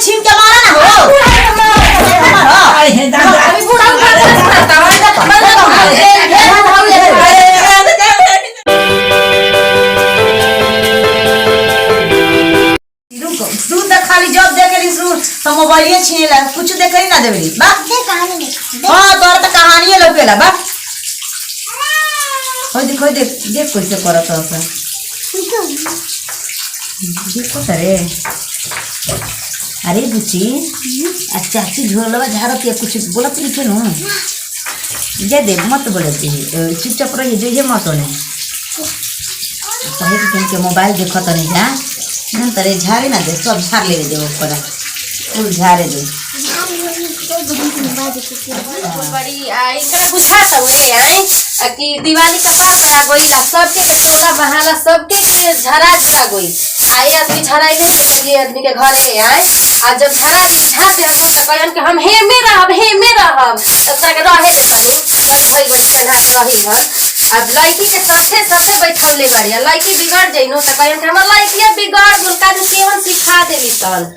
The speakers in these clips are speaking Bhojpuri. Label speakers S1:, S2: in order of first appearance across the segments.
S1: छीन के मारा ना हो अभी बूढ़ा खाली जब देखेली तो मोबाइल छीनेला कुछ देखे ना देवेली बा हां तोरा तो कहानी लौकेला बा होय देखो देख देख कैसे करत है देखो तरे अरे बुची अच्छा चाची झोलवा झाड़त है कुछ बोलत लिखे नु जे दे मत बोलती चुपचाप रही जे मत होने कहे कि मोबाइल देखत नहीं जा न तरे झाड़े ना दे सब झाड़ ले दे ऊपर फूल झाड़े दे
S2: बड़ी इनका बुझाता हुए आई कि दिवाली का पार पड़ा गोइला सबके टोला बहाला सबके के झरा झरा गोई आए आदमी झराई नहीं लगे आदमी के घरे आए आ जब झरा झाते हम तो कहन कि हम हे में रहब तब तक रहे दे तनी बड़ी भई बड़ी चढ़ा रही हन अब लड़की के साथे साथे बैठौले बाड़ी लड़की बिगड़ जइनो त कहन कि हमर लड़किया बिगड़ गुलका जो केहन सिखा देली तन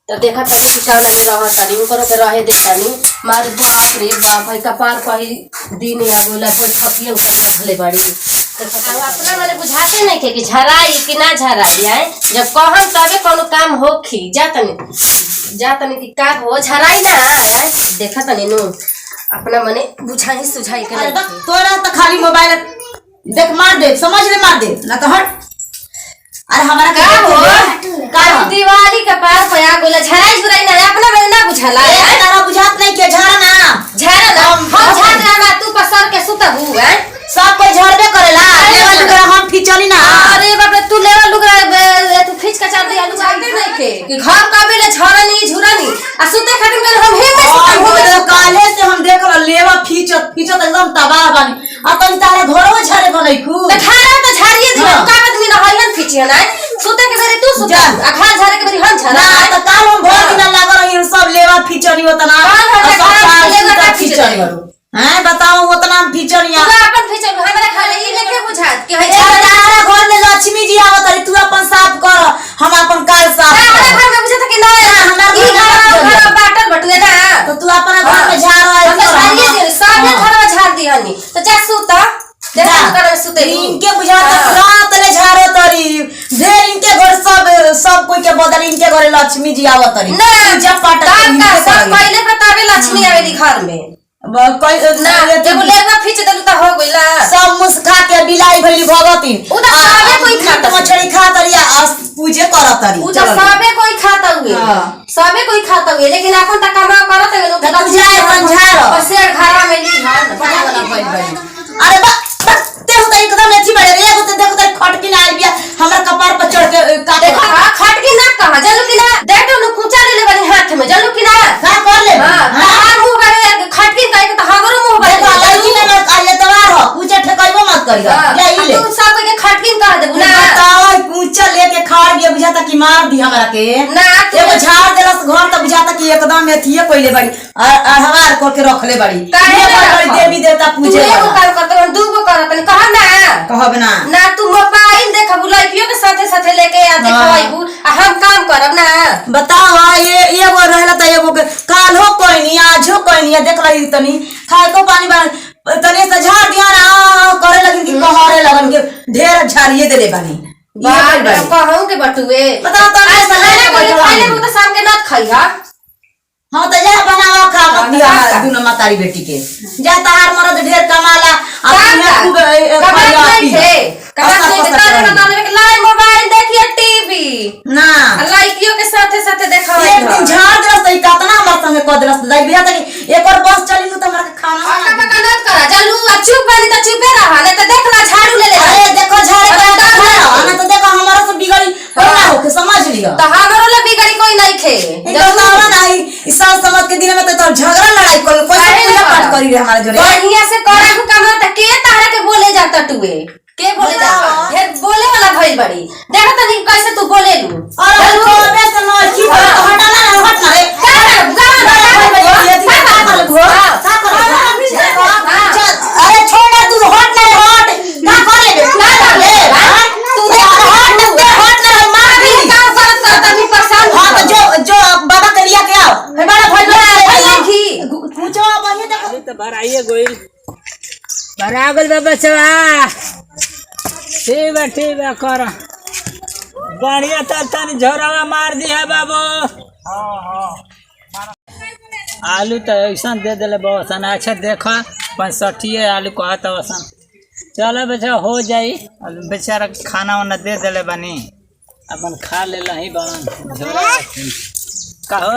S2: तो देखा तनी कि कान में रह तनी ऊपर के रहे दे तनी मार बाप रे बाप है कपार पही दिन या बोला कोई थपियो कर रखले बाड़ी तो अपना वाले बुझाते नहीं के कि झराई कि ना झराई आए जब कहम तबे कोनो काम होखी जा तनी कि का हो झराई ना आए देखा तनी नु अपना मने बुझाई सुझाई के
S1: तोरा तो खाली मोबाइल देख मार दे समझ ले मार दे ना तो हट अरे हमारा
S2: का हो दिवाली का पार पया गोला झराई झुराई ना अपना में ना बुझाला
S1: तारा बुझात नहीं के झाड़ा ना
S2: हम झाड़ ना तू पसर के सुतबू है
S1: सब कोई झड़बे करेला लेवा लुगरा हम खिचली ना
S2: अरे बाप रे तू लेवा लुगरा तू खींच के चार दिया लुगाते नहीं के कि घर कबेले झरनी झुरनी आ सुते खातिर कर हम हे में सुतम हो
S1: काले से हम देखल लेवा खींचत एकदम तबाह बनी आ तनी तारे घरवा झरे बनई खू
S2: त खाना त झाड़िए दियो का आदमी न हयन खींचिए ना सुते के बेरे तू सुत आ घर झाड़े के बेरे हम झरा
S1: ना त काल हम भर दिन लागल रही सब लेवा खींचनी होतना सब लेवा खींचनी करू हैं बताओ उतना खींचनिया
S2: तू अपन खींचन हमरा खाले ई लेके बुझात कि है
S1: तारा घर में लक्ष्मी जी आवत रही तू अपन साफ कर हम अपन काल साफ
S2: हमरा घर में बुझात कि ना
S1: हमरा
S2: घर बाटल बटुए ना
S1: तो तू अपन घर में झाड़
S2: हम झाड़िए दे सब घर में झाड़ दिहनी तो जा सुत देखा कर सुते
S1: इनके बुझाता रात ले झाड़ो तरी ढेर इनके घर सब कोई के बदल इनके घर लक्ष्मी जी आवत रही
S2: ना
S1: जब पाट
S2: सब पहले बतावे लक्ष्मी आवेली घर में
S1: कोई
S2: ना जब लेवा खींच देलु त हो गइला
S1: सब मुस्का के बिलाई भइली भगतिन
S2: उ त सबे कोई खाता
S1: मछली खाता रिया पूजे करत रही
S2: उ त सबे कोई खाता हुए सबे कोई खाता हुए लेकिन अपन त कमा करत है लोग
S1: बुझाए पंझारो
S2: और शेर घरा में ली हां
S1: अरे बा ते हो त एकदम अच्छी बड़े रे एगो त देखो त खटकी ना आई बिया हमरा कपार पर चढ़ के काटे
S2: देखा खटकी ना कहां जलू कि ना देखो न कुचा ले बनी हाथ में जलू कि ना
S1: का कर ले
S2: हां मुंह बड़े खटकी कह के त हमरो मुंह बड़े
S1: लड़की ना आइले तवार हो पूछे ठकाइबो मत करिया ले ई ले
S2: तू सब के खटकी कह देबू ना
S1: बताओ पूछा लेके खाड़ गया बुझाता कि मार दी हमरा के
S2: ना
S1: एगो झाड़ देलस घर त बुझाता कि एकदम एथिए कइले बड़ी हवार को के रखले बड़ी
S2: काहे
S1: देवी देवता पूजे
S2: एगो काम करत दू गो करत कह ना
S1: कहब ना
S2: ना तू मोबाइल देखबू लड़कियों के साथे साथे लेके आ देखवाइबू आ हम काम करब ना
S1: बताओ ये एगो रहला त एगो काल हो कोई नहीं आज हो कोई नहीं देख रही तनी खाए को पानी तने से झाड़ दिया ना करे लगिन कि कहरे लगन के ढेर झाड़िए देले बानी
S2: बाप रे कहूं के बटुए
S1: बताओ तने से
S2: पहले वो तो शाम के ना खाइहा
S1: हां त जा बनावा खा मत दिया दुनो मातारी बेटी के जा तार मरद ढेर कमाला आ खूब
S2: लाई मोबाइल देखिए टीवी
S1: ना
S2: लड़कियों के साथे साथे देखावे
S1: एक दिन झाड़ दरस त कितना हमर संगे क दरस लाई बिया त एक और बस चली त हमरा खाना
S2: का मकानत करा चलू आ चुप बनी त चुपे रहा नहीं त देखला झाड़ू ले ले
S1: अरे देखो झाड़े का ना त देखो हमरा से बिगड़ी ना होके समझ लियो
S2: त हमरो ले बिगड़ी कोई नहीं खे
S1: जब ना नहीं इस साल समझ के दिन में तो झगड़ा लड़ाई कर कोई पूजा पाठ करी रे हमारे जोरे
S2: बढ़िया से करे काम त के तारा के बोले जाता टुए के बोले जाता ढेर बोले वाला भइल बड़ी देखा तनी कैसे तू बोले लू
S1: अरे तोबे से न की हटा ना हट ना रे अरे छोड़ तू हट ना हट ना कर ले ना ले तू हट ना मार भी काम करत करत मी परेशान हां तो जो
S3: दे गोइल बराबर बा बचवा ठीक बा कर बढ़िया तनी झोरावा मार दिया बाबू। आलू तो ऐसा दे दिले बसन अच्छा देखा 65 आलू कहता वसन चलो बेचा हो जाई बेचारा खाना वाना दे दिले बनी अपन खा ले ही बन झोरा कहो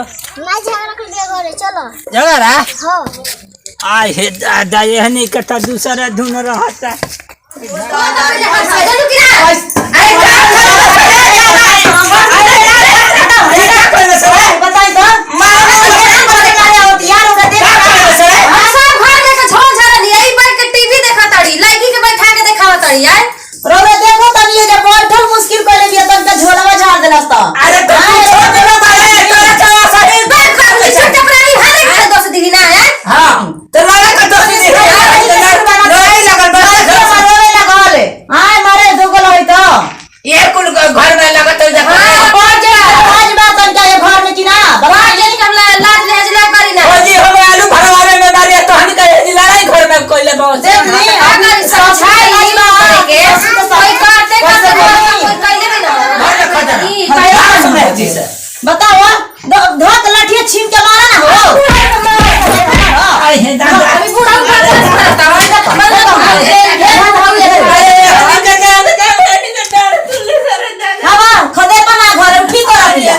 S4: ना झगड़ा कर लिया घरे चलो
S3: झगड़ा
S4: हां
S3: आय हे दादा ये नहीं करता दूसरा धुन रहता
S1: बताओ धोत लाठिया छीन के मारा ना हो खदे पना घर उठी कर दिया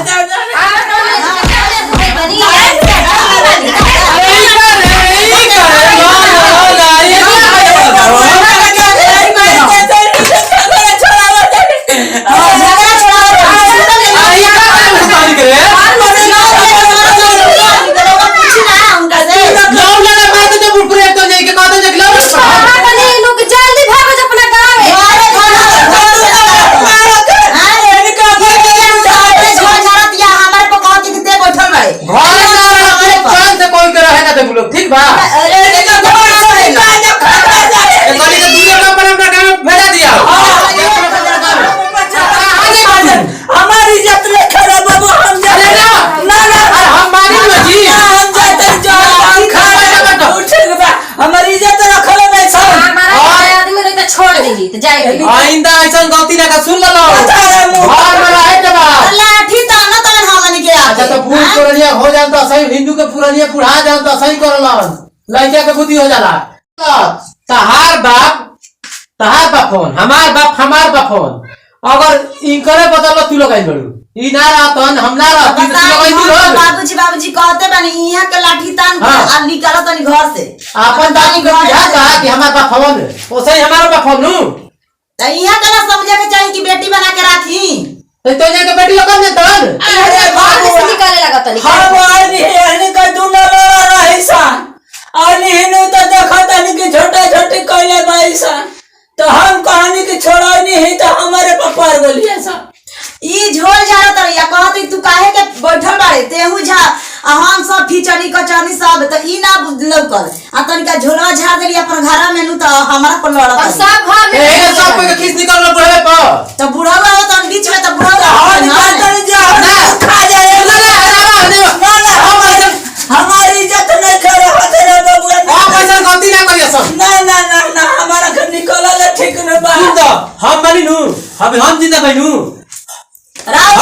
S5: ठीक बा भेजा दिया
S3: हमारी इज्जत ले खरा बाबू हम जाने ना
S5: हम मानी जी
S3: हम जाते हमारी इज्जत रखल नहीं छ
S2: आदमी रही तो छोड़ देगी तो जाएगी
S5: आइंदा ऐसा गलती ना कर सुन लो घर में रहे के बाद
S1: लाठी ताना तन हमन के
S5: अच्छा तो भूल पुरानिया हो जान तो सही हिंदू के पुरानिया पुढ़ा जान तो सही करलन लड़का के बुद्धि हो जाला तहार बाप फोन हमार बाप फोन अगर इनकरे बदल तू लोग आई बड़ू ई ना रहतन हम ना रहती तो लोग आई लोग
S1: बाबूजी कहते बानी इहां के लाठी तान आ निकालो तनी घर से
S5: अपन दादी को बुझाता कि हमार बाप फोन ओसे ही हमारा बाप फोन नु
S1: त इहां के ना समझे के चाहिए कि बेटी बना के राखी
S5: तो ये के बेटी लोग ने तन
S2: अरे घर से निकाले लगा तनी
S3: हम आनी है का दुना लड़ा रहीसा आनी हिनु तो देखा तनी कि छोटे छोटे कइले बाईसा तो हम कहानी के छोड़ानी है तो हमारे पपार बोलिए सा
S1: ई झोल जारा तरिया कहत तू काहे के बैठल बाड़े तेहू झा आ हम सब खिचड़ी कचौनी सब त ई ना लौकल आ तनिका झोलवा झाड़ देली अपन घर में नु त हमारा पर लड़त
S2: और सब घर में
S5: ए सब कोई के खींच निकल बुढ़े पर
S1: त बुढ़वा हो तन बीच में त बुढ़वा
S3: हम निकाल जा खा जाए हमारी इज्जत नहीं करे होते रे बाबू
S5: आप ऐसा गलती ना करिए सब
S3: ना हमारा घर निकला ले ठीक न बा
S5: सुन तो हम मानी नु हम जिंदा भइनु
S1: राव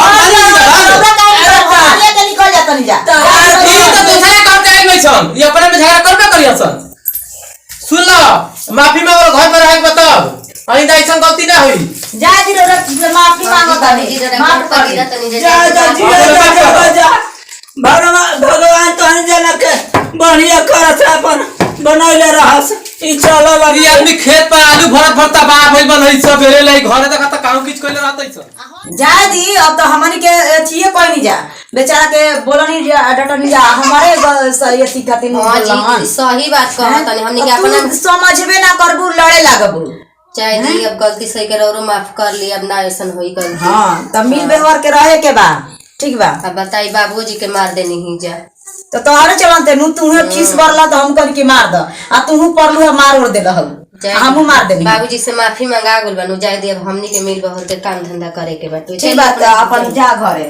S1: के निकल जा तनी जा
S5: ई तो दूसरे काम के आई बैठन ये अपने में झगड़ा करबे करिए सब सुन लो माफी मांगो घर में रह के बताओ आइंदा ऐसा गलती ना हुई
S1: जा जी रे माफी मांगो तनी माफ कर
S2: दिया तनी
S3: जा भगवान तहन जना के बढ़िया करत अपन बनैले रहस ई चलो
S5: ई आदमी खेत पर आलू भरता बा भइल बनई सब बेरे लाई घरे तक त काम किछ कइले रहतै छ
S1: जा दी अब तो हमनी के थिए कोई नहीं जा बेचारा के बोलनी जा डटनी जा हमारे सही सिखाती
S2: हां सही बात कहत तनी हमनी के अपना
S1: समझबे ना करबू लड़े लागबू
S2: चाहे दी अब गलती सही करे और माफ कर ली अब ना ऐसा होई गलती
S1: हां त मिल व्यवहार के रहे के बा ठीक बा
S2: अब बताई बाबूजी के मार देनी ही जा
S1: तो तोहरे चलते नु तुहे खीस बरला तो हम कह के मार द आ तुहू परलू मार ओर दे रहल हमहू मार देनी
S2: बाबूजी से माफी मांगा गुल बनू जाय दे अब हमनी के मिल बहर के काम धंधा करे के बात
S1: ठीक बात अपन जा घरे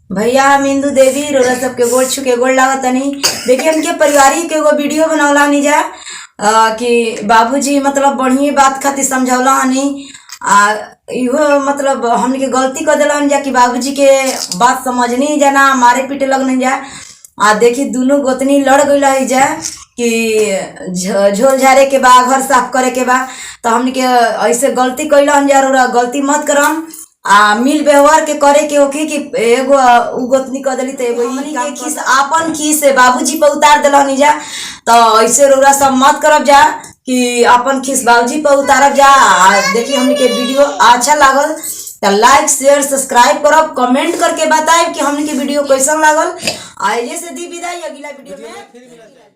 S1: भैया हम इंदू देवी रोरा सबके गोड़ छुके गोड़ लागत तनी। देखिए उनके पारिवारिक एगो वीडियो बनौला हनी जा कि बाबूजी मतलब बढ़िया बात खातिर समझौला हनी इहो मतलब हमने के गलती कर दिला जा कि बाबूजी के बात समझनी जा ना मारे पीटे लगन जा। देखी दोनों गोतनी लड़ गई है जा कि झोल झारे के बा घर साफ करे के बा। तो हमने के ऐसे गलती कैला जा रोरा गलती मत करम मिल व्यवहार के करे के होके कि एगो उ गोतनी कह देली तो एगो हमनी के खीस आपन खीस से बाबूजी पे उतार देलनी जा। तो ऐसे रोरा सब मत करब जा कि अपन खीस बाबूजी पे उतारब जा। देखिए हमनी के वीडियो अच्छा लागल तो लाइक शेयर सब्सक्राइब करब कमेंट करके बताएब कि हमनी के वीडियो कैसन लागल। आइए से दी विदाई अगला वीडियो में।